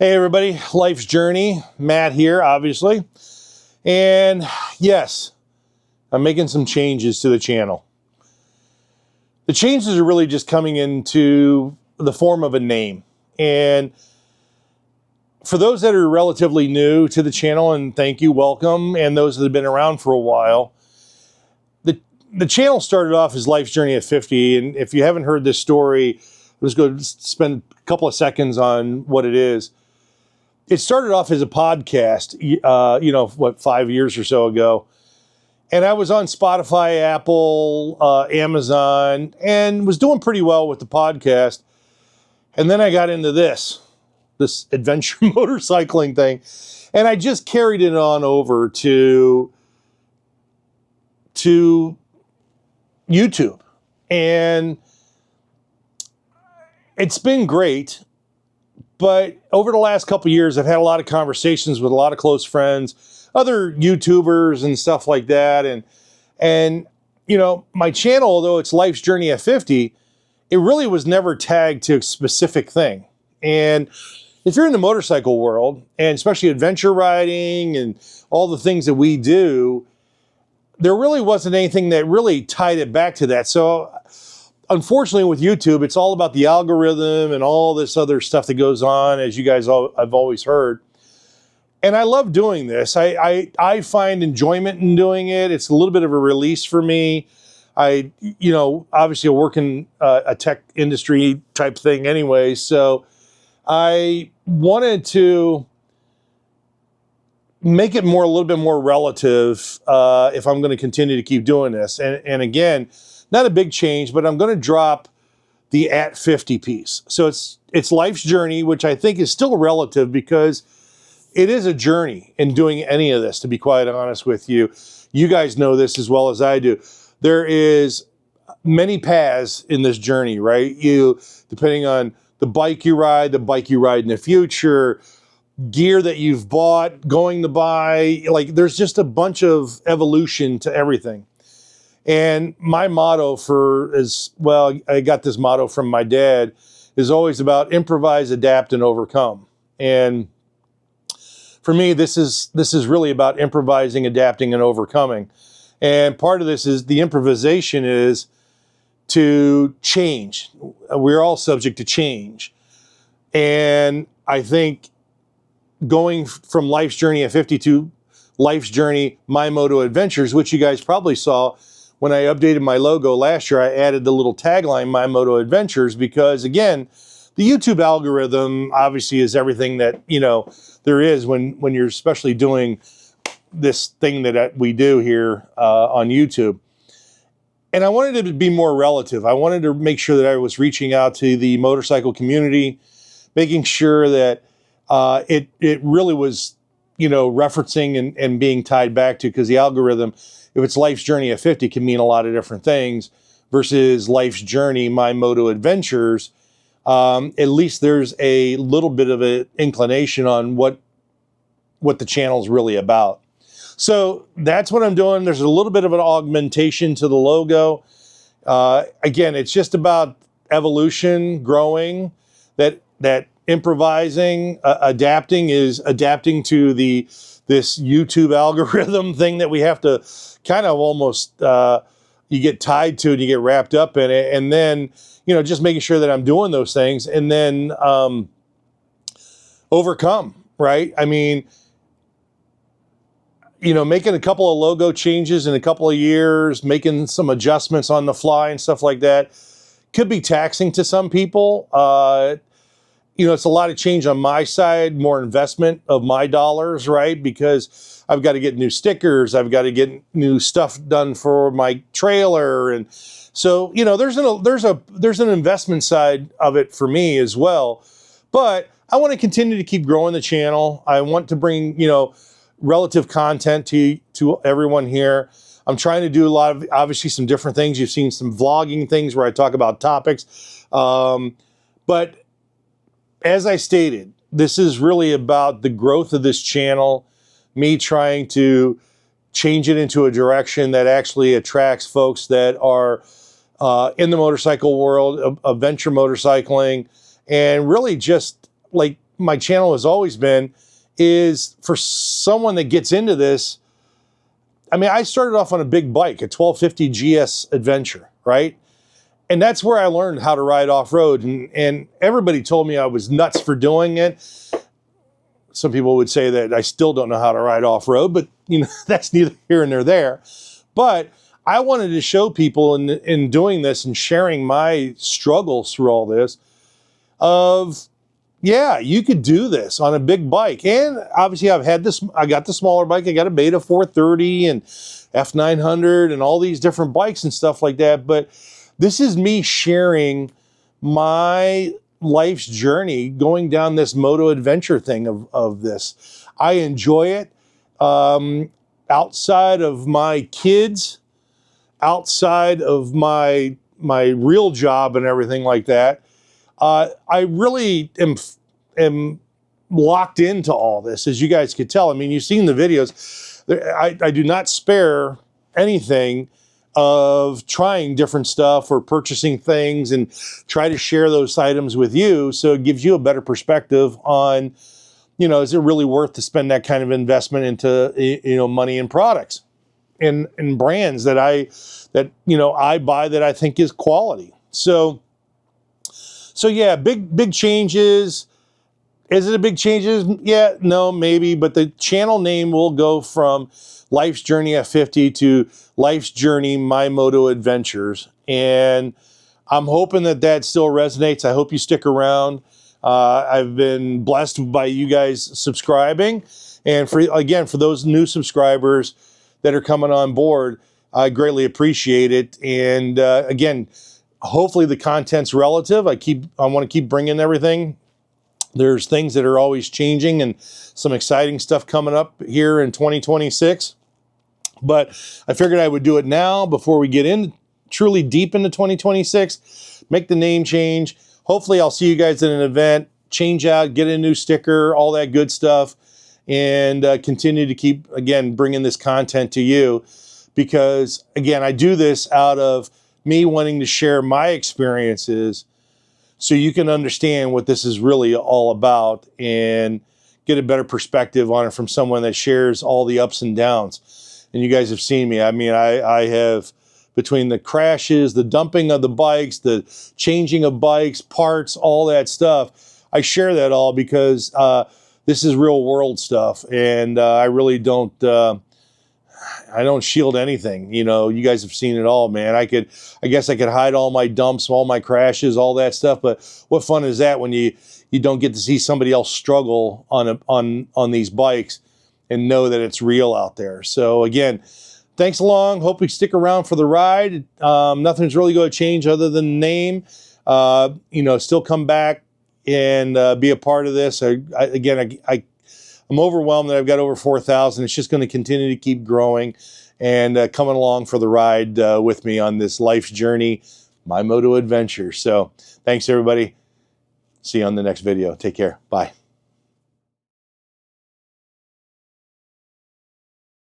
Hey everybody, Life's Journey, Matt here, obviously. And yes, I'm making some changes to the channel. The changes are really just coming into the form of a name. And for those that are relatively new to the channel, and thank you, welcome, and those that have been around for a while, the channel started off as Life's Journey at 50. And if you haven't heard this story, let's go spend a couple of seconds on what it is. It started off as a podcast, 5 years or so ago. And I was on Spotify, Apple, Amazon, and was doing pretty well with the podcast. And then I got into this adventure motorcycling thing. And I just carried it on over to YouTube. And it's been great. But over the last couple of years, I've had a lot of conversations with a lot of close friends, other YouTubers and stuff like that. And you know, my channel, although it's Life's Journey at 50, it really was never tagged to a specific thing. And if you're in the motorcycle world, and especially adventure riding and all the things that we do, there really wasn't anything that really tied it back to that. So unfortunately, with YouTube, it's all about the algorithm and all this other stuff that goes on, as you guys I've always heard. And I love doing this. I find enjoyment in doing it. It's a little bit of a release for me. Obviously I work in a tech industry type thing anyway. So I wanted to make it a little bit more relative if I'm going to continue to keep doing this. And again, not a big change, but I'm going to drop the at 50 piece. So it's Life's Journey, which I think is still relative because it is a journey in doing any of this, to be quite honest with you. You guys know this as well as I do. There is many paths in this journey, right? Depending on the bike you ride in the future, gear that you've bought, going to buy, like there's just a bunch of evolution to everything. And my motto I got this motto from my dad, is always about improvise, adapt, and overcome. And for me, this is really about improvising, adapting, and overcoming. And part of this is the improvisation is to change. We're all subject to change. And I think going from Life's Journey at 50 to Life's Journey, My MOTO Adventures, which you guys probably saw when I updated my logo last year, I added the little tagline, My MOTO Adventures, because again, the YouTube algorithm obviously is everything that, there is when you're especially doing this thing that we do here on YouTube. And I wanted it to be more relative. I wanted to make sure that I was reaching out to the motorcycle community, making sure that it really was, referencing and being tied back to, because the algorithm, if it's Life's Journey at 50, can mean a lot of different things versus Life's Journey, My MOTO Adventures. At least there's a little bit of an inclination on what the channel is really about. So that's what I'm doing. There's a little bit of an augmentation to the logo. Again, it's just about evolution, growing, that improvising, adapting to this YouTube algorithm thing that we have to kind of almost, you get tied to and you get wrapped up in it. And then, just making sure that I'm doing those things and then overcome, right? I mean, making a couple of logo changes in a couple of years, making some adjustments on the fly and stuff like that could be taxing to some people. It's a lot of change on my side, more investment of my dollars, right? Because I've got to get new stickers. I've got to get new stuff done for my trailer. And so, there's an investment side of it for me as well. But I want to continue to keep growing the channel. I want to bring, relative content to everyone here. I'm trying to do a lot of, obviously, some different things. You've seen some vlogging things where I talk about topics. But as I stated, this is really about the growth of this channel, me trying to change it into a direction that actually attracts folks that are in the motorcycle world, adventure motorcycling, and really just like my channel has always been is for someone that gets into this. I mean, I started off on a big bike, a 1250 GS Adventure, right? And that's where I learned how to ride off-road. And everybody told me I was nuts for doing it. Some people would say that I still don't know how to ride off-road, but you know, that's neither here nor there. But I wanted to show people in doing this and sharing my struggles through all this of, yeah, you could do this on a big bike. And obviously I got the smaller bike. I got a Beta 430 and F900 and all these different bikes and stuff like that. But this is me sharing my life's journey going down this moto adventure thing of this. I enjoy it. Outside of my kids, outside of my real job and everything like that, I really am locked into all this, as you guys could tell. I mean, you've seen the videos. I do not spare anything of trying different stuff or purchasing things, and try to share those items with you, so it gives you a better perspective on, you know, is it really worth to spend that kind of investment into, you know, money and products and brands that I buy that I think is quality. So yeah, big changes. Is it a big changes? Yeah, no, maybe, but the channel name will go from Life's Journey at 50 to Life's Journey My Moto Adventures. And I'm hoping that still resonates. I hope you stick around. I've been blessed by you guys subscribing. And for those new subscribers that are coming on board, I greatly appreciate it. And again, hopefully the content's relative. I want to keep bringing everything. There's things that are always changing and some exciting stuff coming up here in 2026. But I figured I would do it now before we get in truly deep into 2026, make the name change. Hopefully I'll see you guys at an event, change out, get a new sticker, all that good stuff, and continue to keep, again, bringing this content to you. Because, again, I do this out of me wanting to share my experiences so you can understand what this is really all about and get a better perspective on it from someone that shares all the ups and downs. And you guys have seen me. I mean, I have, between the crashes, the dumping of the bikes, the changing of bikes, parts, all that stuff, I share that all because this is real world stuff. And I really don't shield anything. You know, you guys have seen it all, man. I guess I could hide all my dumps, all my crashes, all that stuff. But what fun is that when you don't get to see somebody else struggle on these bikes and know that it's real out there. So again, thanks along. Hope you stick around for the ride. Nothing's really going to change other than the name. You know, still come back and be a part of this. I'm overwhelmed that I've got over 4,000. It's just going to continue to keep growing and coming along for the ride with me on this life's journey, my moto adventure. So thanks, everybody. See you on the next video. Take care. Bye.